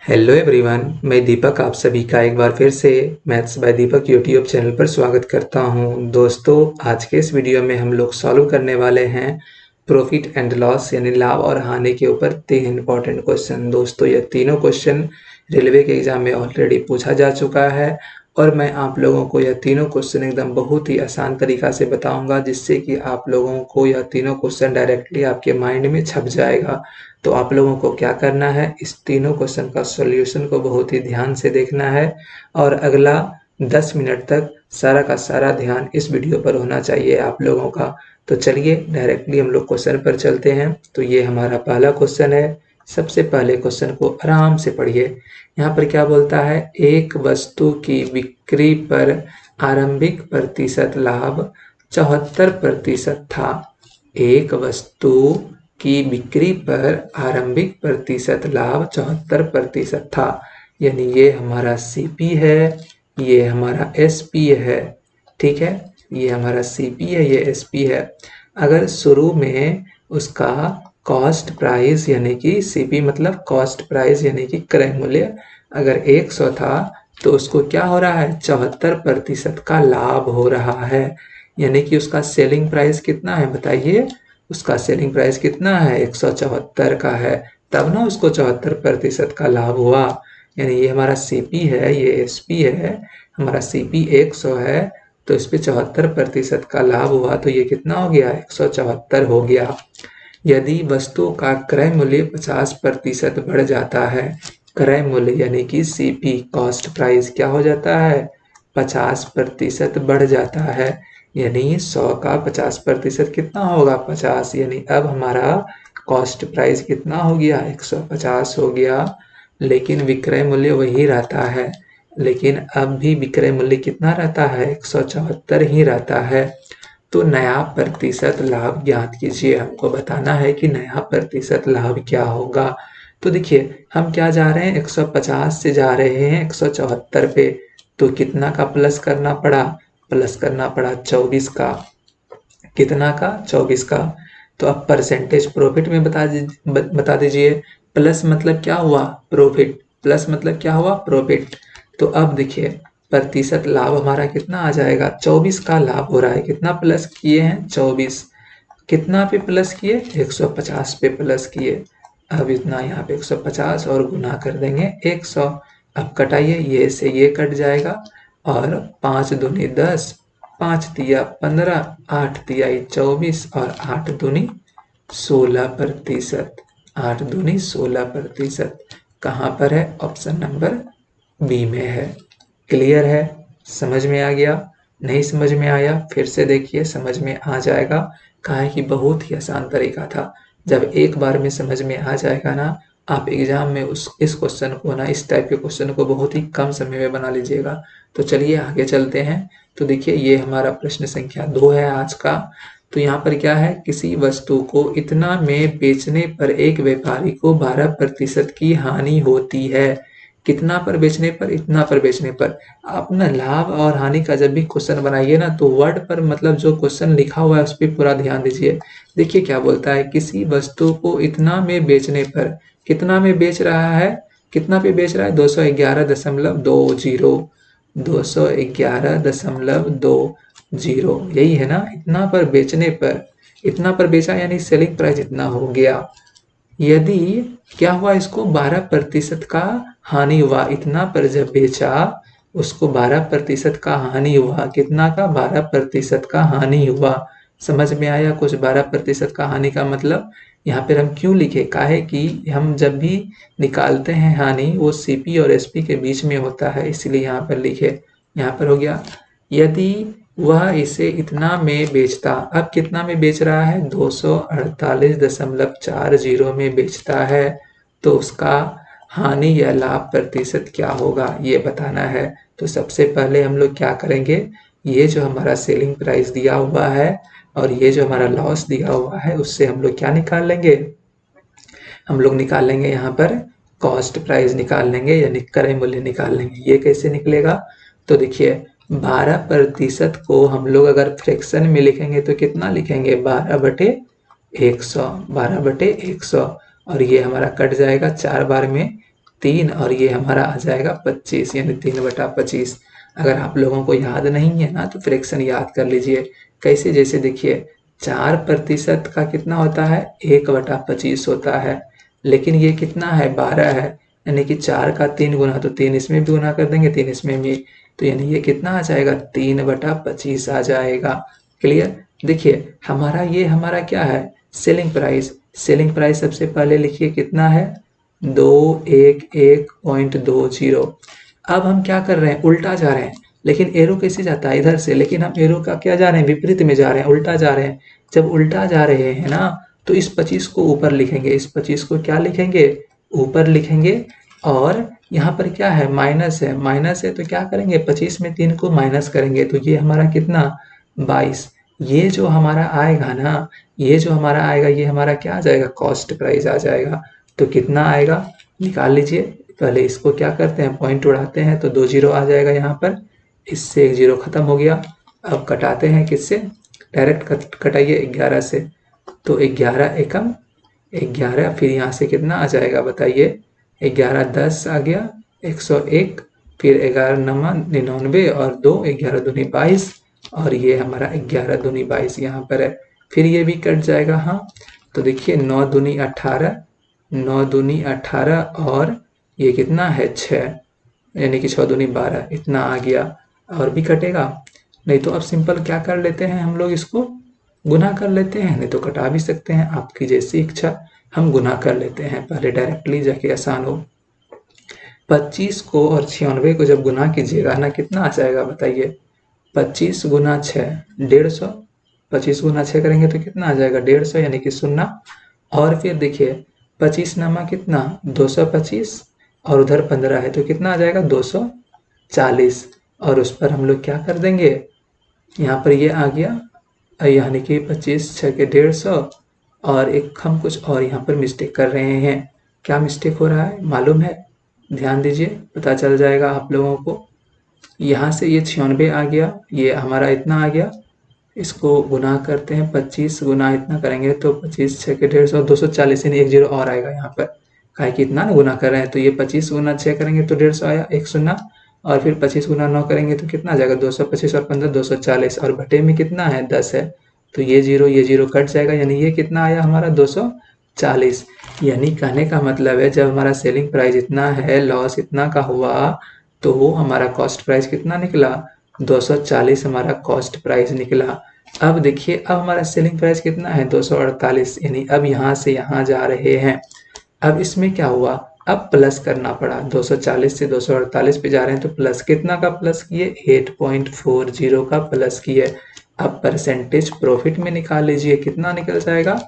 Hello everyone, मैं दीपक आप सभी का एक बार फिर से maths by Deepak YouTube channel पर स्वागत करता हूं। दोस्तों, आज के इस वीडियो में हम लोग सॉल्व करने वाले हैं प्रॉफिट एंड लॉस यानी लाभ और हानि के ऊपर 3 इंपॉर्टेंट क्वेश्चन। दोस्तों, ये तीनों क्वेश्चन रेलवे के एग्जाम में ऑलरेडी पूछा जा चुका है और मैं आप लोगों को यह तीनों क्वेश्चन एकदम बहुत ही आसान तरीका से बताऊंगा, जिससे कि आप लोगों को यह तीनों क्वेश्चन डायरेक्टली आपके माइंड में छप जाएगा। तो आप लोगों को क्या करना है, इस तीनों क्वेश्चन का सॉल्यूशन को बहुत ही ध्यान से देखना है और अगला 10 मिनट तक सारा का सारा ध्यान इस वीडियो पर होना चाहिए आप लोगों का। तो चलिए डायरेक्टली हम लोग क्वेश्चन पर चलते हैं। तो ये हमारा पहला क्वेश्चन है। सबसे पहले क्वेश्चन को आराम से पढ़िए। यहाँ पर क्या बोलता है, एक वस्तु की बिक्री पर आरंभिक प्रतिशत लाभ 74% था। एक वस्तु की बिक्री पर आरंभिक प्रतिशत लाभ 74% था। यानी ये हमारा सीपी है, ये हमारा एसपी है। ठीक है, ये हमारा सीपी है, ये एसपी है। अगर शुरू में उसका कॉस्ट प्राइस यानी कि सीपी मतलब कॉस्ट प्राइस यानी कि क्रय मूल्य अगर 100 था, तो उसको क्या हो रहा है, 74% का लाभ हो रहा है। यानी कि उसका सेलिंग प्राइस कितना है बताइए, उसका सेलिंग प्राइस कितना है, 174 का है। तब ना उसको 74% का लाभ हुआ। यानी ये हमारा सीपी है, ये एसपी है। हमारा सीपी 100 है, तो इस पे 74% का लाभ हुआ, तो ये कितना हो गया, 174 हो गया। यदि वस्तु का क्रय मूल्य 50% बढ़ जाता है, क्रय मूल्य यानी कि सीपी कॉस्ट प्राइस क्या हो जाता है, 50% बढ़ जाता है। यानी 100 का 50% कितना होगा, 50। यानी अब हमारा कॉस्ट प्राइस कितना हो गया, 150 हो गया। लेकिन विक्रय मूल्य वही रहता है, लेकिन अब भी विक्रय मूल्य कितना रहता है, 174 ही रहता है। तो नया प्रतिशत लाभ ज्ञात कीजिए। हमको बताना है कि नया प्रतिशत लाभ क्या होगा। तो देखिए, हम क्या जा रहे हैं, 150 से जा रहे हैं 174 पे। तो कितना का प्लस करना पड़ा, प्लस करना पड़ा 24 का। कितना का, 24 का। तो अब परसेंटेज प्रॉफिट में बता दीजिए। प्लस मतलब क्या हुआ, प्रॉफिट। प्लस मतलब क्या हुआ, प्रॉफिट। तो अब देखिए, प्रतिशत लाभ हमारा कितना आ जाएगा, 24 का लाभ हो रहा है। कितना प्लस किए हैं, 24। कितना पे प्लस किए, 150 पे प्लस किए। अब इतना यहाँ पे 150 और गुना कर देंगे 100। अब कटाइए, ये से ये कट जाएगा और 5 दूनी 10, 5 तिया 15, 8 तियाई 24 और 8 दूनी 16%। 8 दूनी 16%। कहाँ पर है, ऑप्शन नंबर बी में है। क्लियर है, समझ में आ गया। नहीं समझ में आया फिर से देखिए, समझ में आ जाएगा। कहा है कि बहुत ही आसान तरीका था। जब एक बार में समझ में आ जाएगा ना, आप एग्जाम में इस क्वेश्चन को ना, इस टाइप के क्वेश्चन को बहुत ही कम समय में बना लीजिएगा। तो चलिए आगे चलते हैं। तो देखिए, ये हमारा प्रश्न संख्या 2 है आज का। तो यहाँ पर क्या है, किसी वस्तु को इतना में बेचने पर एक व्यापारी को 12% की हानि होती है। कितना पर बेचने पर, इतना पर बेचने पर। आप ना लाभ और हानि का जब भी क्वेश्चन बनाइए ना, तो वर्ड पर मतलब जो क्वेश्चन लिखा हुआ है उस पर पूरा ध्यान दीजिए। देखिए क्या बोलता है, किसी वस्तु को इतना में बेचने पर, कितना में बेच रहा है, कितना पे बेच रहा है, 211.20। 211.20, यही है ना, इतना पर बेचने पर। इतना पर बेचा यानी सेलिंग प्राइस इतना हो गया। यदि क्या हुआ, इसको 12% का हानि हुआ। इतना पर जब बेचा, उसको 12% का हानि हुआ। कितना का, 12% का हानि हुआ। समझ में आया कुछ, 12% का हानि का मतलब यहाँ पर हम क्यों लिखे, काहे कि हम जब भी निकालते हैं हानि, वो सीपी और एसपी के बीच में होता है, इसलिए यहाँ पर लिखे। यहाँ पर हो गया, यदि वह इसे इतना में बेचता। अब कितना में बेच रहा है, 248.40 में बेचता है, तो उसका हानि या लाभ प्रतिशत क्या होगा, ये बताना है। तो सबसे पहले हम लोग क्या करेंगे, ये जो हमारा सेलिंग प्राइस दिया हुआ है और ये जो हमारा लॉस दिया हुआ है, उससे हम लोग क्या निकाल लेंगे, हम लोग निकाल लेंगे यहाँ पर कॉस्ट प्राइस निकाल लेंगे, यानी क्रय मूल्य निकाल लेंगे। ये कैसे निकलेगा, तो देखिए 12% को हम लोग अगर फ्रैक्शन में लिखेंगे तो कितना लिखेंगे, 12/100। 12/100 और ये हमारा कट जाएगा 4 बार में 3 और ये हमारा आ जाएगा 25 यानी 3/25। अगर आप लोगों को याद नहीं है ना तो फ्रैक्शन याद कर लीजिए। कैसे? जैसे देखिए 4% का कितना होता है? 1/25 होता है। लेकिन ये कितना है? 12 है, यानी कि 4 का 3 गुना, तो 3 इसमें भी गुना कर देंगे, 3 इसमें भी, तो यानी ये कितना आ जाएगा? 3/25 आ जाएगा। क्लियर? देखिए हमारा क्या है? Selling price. सेलिंग प्राइस सबसे पहले लिखिए कितना है? 211.20। अब हम क्या कर रहे हैं? उल्टा जा रहे हैं। लेकिन एरो कैसे जाता है? इधर से। लेकिन हम एरो का क्या जा रहे हैं? विपरीत में जा रहे हैं, उल्टा जा रहे हैं। जब उल्टा जा रहे हैं ना तो इस 25 को ऊपर लिखेंगे, इस 25 को क्या लिखेंगे? ऊपर लिखेंगे। और यहाँ पर क्या है? माइनस है, माइनस है तो क्या करेंगे? 25 में 3 को माइनस करेंगे तो ये हमारा कितना? 22। ये जो हमारा आएगा ना, ये जो हमारा आएगा, ये हमारा क्या आ जाएगा? कॉस्ट प्राइस आ जाएगा। तो कितना आएगा? निकाल लीजिए। पहले इसको क्या करते हैं? पॉइंट उड़ाते हैं तो 2 जीरो आ जाएगा यहाँ पर। इससे 1 जीरो खत्म हो गया। अब कटाते हैं किससे? डायरेक्ट कटाइए 11 से। तो 11 एकम 11, फिर यहाँ से कितना आ जाएगा बताइए? 11 10 आ गया, 101, फिर 11 नमा 99 और 2, 11 दूनी 22, और ये हमारा 11 दूनी 22 यहाँ पर है। फिर ये भी कट जाएगा। हाँ, तो देखिए 9 दूनी 18, 9 दूनी 18 और ये कितना है? 6, यानी कि 6 दूनी 12, इतना आ गया। और भी कटेगा? नहीं तो अब सिंपल क्या कर लेते हैं हम लोग? इसको गुना कर लेते हैं, नहीं तो कटा भी सकते हैं, आपकी जैसी इच्छा। हम गुना कर लेते हैं पहले, डायरेक्टली जाके आसान हो। 25 को और 96 को जब गुना कीजिएगा ना, कितना आ जाएगा बताइए? 25 गुना 6 150। 25 गुना 6 करेंगे तो कितना आ जाएगा? 150, यानी कि 0। और फिर देखिए 25 नामा कितना? 225, और उधर 15 है तो कितना आ जाएगा? 240। और उस पर हम लोग क्या कर देंगे? यहाँ पर ये आ गया, यानी कि 25 6 के 150। और एक हम कुछ और यहाँ पर मिस्टेक कर रहे हैं। क्या मिस्टेक हो रहा है मालूम है? ध्यान दीजिए, पता चल जाएगा आप लोगों को। यहाँ से ये 96 आ गया, ये हमारा इतना आ गया। इसको गुना करते हैं, 25 गुना इतना करेंगे तो 25 6 के 150, 240, यानी 1 जीरो और आएगा यहाँ पर। काहे कि इतना ना गुना कर रहे हैं, तो ये 25 गुना 6 करेंगे तो 150 आया, 1 शून्य। और फिर 25 गुना 9 करेंगे तो कितना आ जाएगा? 225 और 15 240, और बटे में कितना है? 10 है। तो ये जीरो कट जाएगा, यानी ये कितना आया हमारा? 240। यानी कहने का मतलब है जब हमारा सेलिंग प्राइस इतना है, लॉस इतना का हुआ, तो हमारा कॉस्ट प्राइस कितना निकला? 240 हमारा कॉस्ट प्राइस निकला। अब देखिए, अब हमारा सेलिंग प्राइस कितना है? 248, यानी अब यहाँ से यहाँ जा रहे हैं। अब इसमें क्या हुआ? अब प्लस करना पड़ा, 240 से 248 पे जा रहे हैं तो प्लस कितना का प्लस किए? 8.40 का प्लस किए। अब परसेंटेज प्रॉफिट में निकाल लीजिए, कितना निकल जाएगा?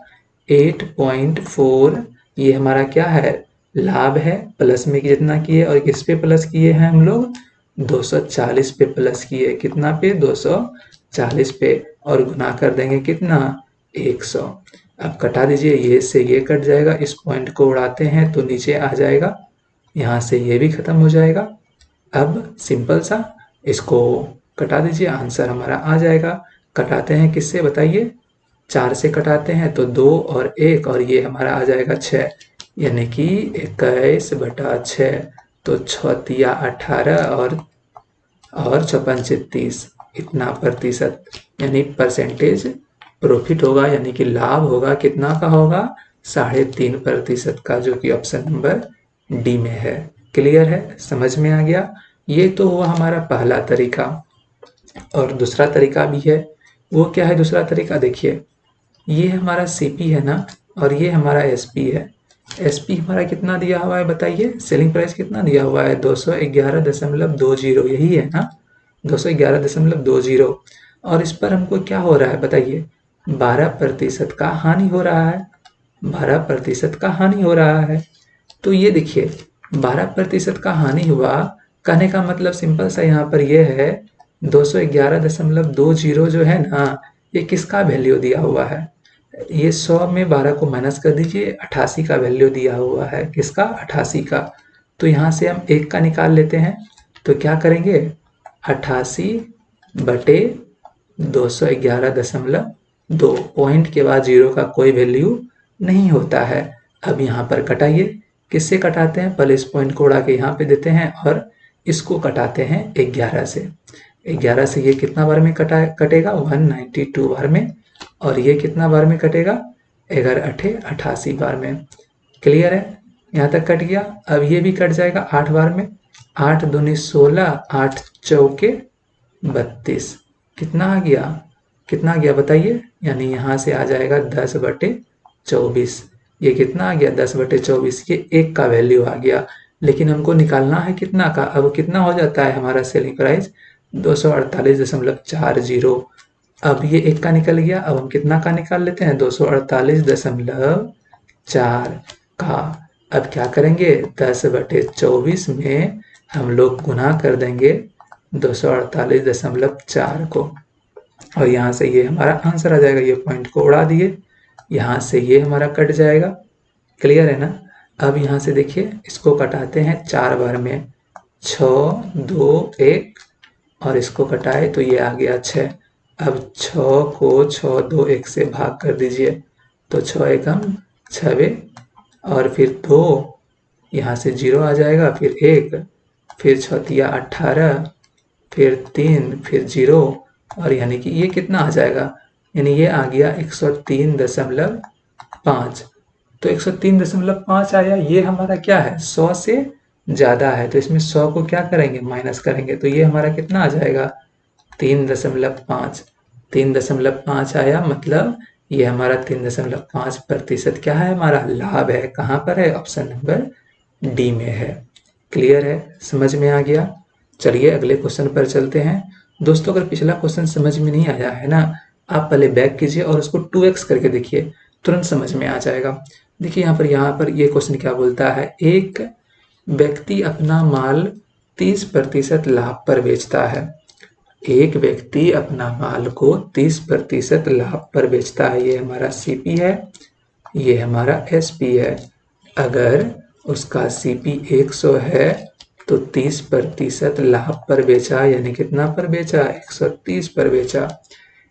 8.4। ये हमारा क्या है? लाभ है। प्लस में जितना किए और किस पे प्लस किए हैं हम लोग? 240 पे प्लस किए। कितना पे? 240 पे। और गुना कर देंगे कितना? 100। अब कटा दीजिए, ये से ये कट जाएगा, इस पॉइंट को उड़ाते हैं तो नीचे आ जाएगा, यहाँ से ये भी खत्म हो जाएगा। अब सिंपल सा इसको कटा दीजिए, आंसर हमारा आ जाएगा। कटाते हैं किससे बताइए? 4 से कटाते हैं तो 2 और 1, और ये हमारा आ जाएगा 6, यानी कि 21/6। तो 6 तिया 18 और 56 30, इतना प्रतिशत, यानी परसेंटेज प्रॉफिट होगा, यानी कि लाभ होगा। कितना का होगा? 3.5% का, जो कि ऑप्शन नंबर डी में है। क्लियर है? समझ में आ गया? ये तो हुआ हमारा पहला तरीका। और दूसरा तरीका भी है। वो क्या है दूसरा तरीका? देखिए, ये हमारा सीपी है ना, और ये हमारा एसपी है। एसपी हमारा कितना दिया हुआ है बताइए? सेलिंग प्राइस कितना दिया हुआ है? 211.20, यही है ना? 211.20। और इस पर हमको क्या हो रहा है बताइए? 12% का हानि हो रहा है। 12% का हानि हो रहा है। तो ये देखिए 12% का हानि हुआ, कहने का मतलब सिंपल सा यहाँ पर ये है, 211.20 जो है ना, ये किसका वैल्यू दिया हुआ है? ये 100 में 12 को माइनस कर दीजिए, 88 का वैल्यू दिया हुआ है। किसका? 88 का। तो यहाँ से हम 1 का निकाल लेते हैं, तो क्या करेंगे? 88 बटे 211.2, पॉइंट के बाद जीरो का कोई वैल्यू नहीं होता है। अब यहाँ पर कटाइए, किससे कटाते हैं? पहले इस पॉइंट को उड़ा के यहाँ पे देते हैं और इसको कटाते हैं 11 से। 11 से ये कितना बार में कटेगा? 192 बार में। और ये कितना बार में कटेगा? 11 अठे 88 बार में। क्लियर है? यहाँ तक कट गया। अब ये भी कट जाएगा 8 बार में। 8 दूनी 16, 8 चौके 32। कितना आ गया? कितना आ गया बताइए? यानी यहाँ से आ जाएगा 10/24। ये कितना आ गया? 10/24। ये 1 का वैल्यू आ गया। लेकिन हमको निकालना है कितना का? अब कितना हो जाता है हमारा सेलिंग प्राइस? 248.40। अब ये 1 का निकल गया। अब हम कितना का निकाल लेते हैं? 248.4 का। अब क्या करेंगे? 10/24 में हम लोग गुना कर देंगे 248.4 को, और यहाँ से ये हमारा आंसर आ जाएगा। ये पॉइंट को उड़ा दिए, यहाँ से ये हमारा कट जाएगा। क्लियर है ना? अब यहाँ से देखिए, इसको कटाते हैं 4 बार में। 6, 2, 1 और इसको कटाए तो ये आ गया 6। अब 6 को 6, 2, 1 से भाग कर दीजिए तो 6 एकम 6 और फिर 2, यहाँ से 0 आ जाएगा, फिर 1, फिर 6 18, फिर 3, फिर 0, और यानी कि ये कितना आ जाएगा? यानी ये आ गया 103.5। तो 103.5 आया। ये हमारा क्या है? 100 से ज़्यादा है, तो इसमें 100 को क्या करेंगे? माइनस करेंगे, तो ये हमारा कितना आ जाएगा? 3.5। 3.5 आया, मतलब ये हमारा 3.5% क्या है? हमारा लाभ है। कहाँ पर है? ऑप्शन नंबर डी में है। क्लियर है? समझ में आ गया? चलिए अगले क्वेश्चन पर चलते हैं। दोस्तों, अगर पिछला क्वेश्चन समझ में नहीं आया है ना, आप पहले बैक कीजिए और उसको 2x करके देखिए, तुरंत समझ में आ जाएगा। देखिए यहाँ पर ये क्वेश्चन क्या बोलता है? एक व्यक्ति अपना माल 30% लाभ पर बेचता है। एक व्यक्ति अपना माल को 30% लाभ पर बेचता है। ये हमारा CP है, ये हमारा SP है। अगर उसका CP 100 है तो 30% लाभ पर बेचा, यानी कितना पर बेचा? 130 पर बेचा।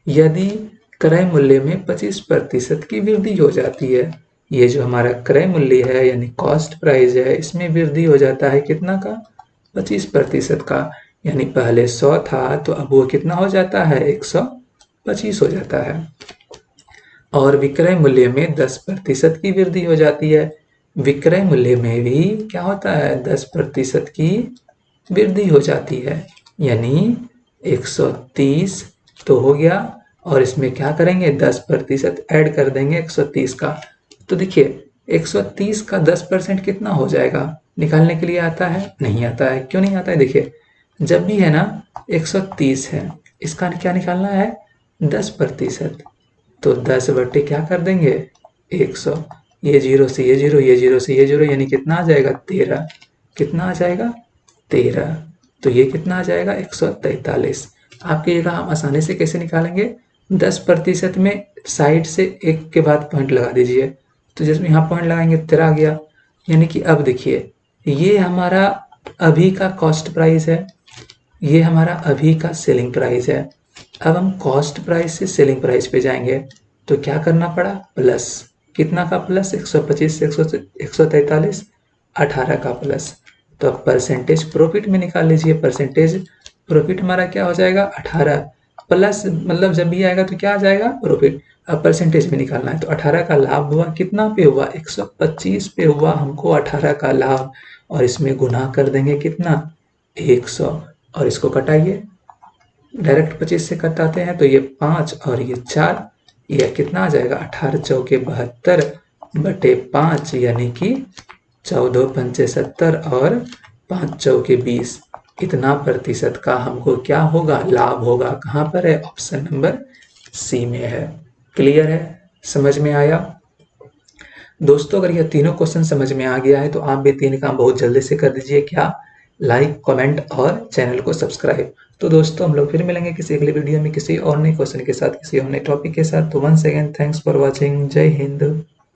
यदि क्रय मूल्य में 25% की वृद्धि हो जाती है, ये जो हमारा क्रय मूल्य है यानी कॉस्ट प्राइस है, इसमें वृद्धि हो जाता है कितना का? 25% का। यानी पहले 100 था तो अब वो कितना हो जाता है? 125 हो जाता है। और विक्रय मूल्य में 10% की वृद्धि हो जाती है। विक्रय मूल्य में भी क्या होता है? 10% की वृद्धि हो जाती है। यानी 130 तो हो गया, और इसमें क्या करेंगे? 10% ऐड कर देंगे 130 का। तो देखिए 130 का 10% कितना हो जाएगा? निकालने के लिए आता है? नहीं आता है। क्यों नहीं आता है? देखिए, जब भी है ना 130 है, इसका क्या निकालना है? 10%। तो 10 बटे क्या कर देंगे? 100। ये 0 से ये 0, ये 0 से ये 0, यानी कितना आ जाएगा? 13। कितना आ जाएगा? 13। तो ये कितना आ जाएगा? 143। आप कहिएगा हम आसानी से कैसे निकालेंगे? 10% में साइड से 1 के बाद पॉइंट लगा दीजिए, तो जैसे यहाँ पॉइंट लगाएंगे 13 आ गया। यानी कि अब देखिए, ये हमारा अभी का कॉस्ट प्राइस है, ये हमारा अभी का सेलिंग प्राइस है। अब हम कॉस्ट प्राइस से सेलिंग प्राइस पे जाएंगे, तो क्या करना पड़ा? प्लस। कितना का प्लस? 125 से 143, 18 का प्लस। तो अब परसेंटेज प्रॉफिट में निकाल लीजिए। परसेंटेज प्रॉफिट हमारा क्या हो जाएगा? 18 प्लस, मतलब जब भी आएगा तो क्या आ जाएगा? प्रॉफिट। अब परसेंटेज में निकालना है, तो 18 का लाभ हुआ। कितना पे हुआ? 125 पे हुआ हमको 18 का लाभ, और इसमें गुना कर देंगे कितना? 100, और इसको कटाइए। डायरेक्ट 25 से कटाते हैं तो ये 5 और ये 4, ये कितना आ जाएगा? 18 चौके 72 बटे 5, यानी कि 14 पंचे 70 और 5 चौके 20। इतना प्रतिशत का हमको क्या होगा? लाभ होगा। कहाँ पर है? ऑप्शन नंबर सी में है। क्लियर है? समझ में आया? दोस्तों, अगर यह तीनों क्वेश्चन समझ में आ गया है तो आप भी 3 काम बहुत जल्दी से कर दीजिए। क्या? लाइक, कमेंट और चैनल को सब्सक्राइब। तो दोस्तों, हम लोग फिर मिलेंगे किसी अगले वीडियो में किसी और नए क्वेश्चन के साथ, किसी और नए टॉपिक के साथ। तो once again thanks for watching. जय हिंद।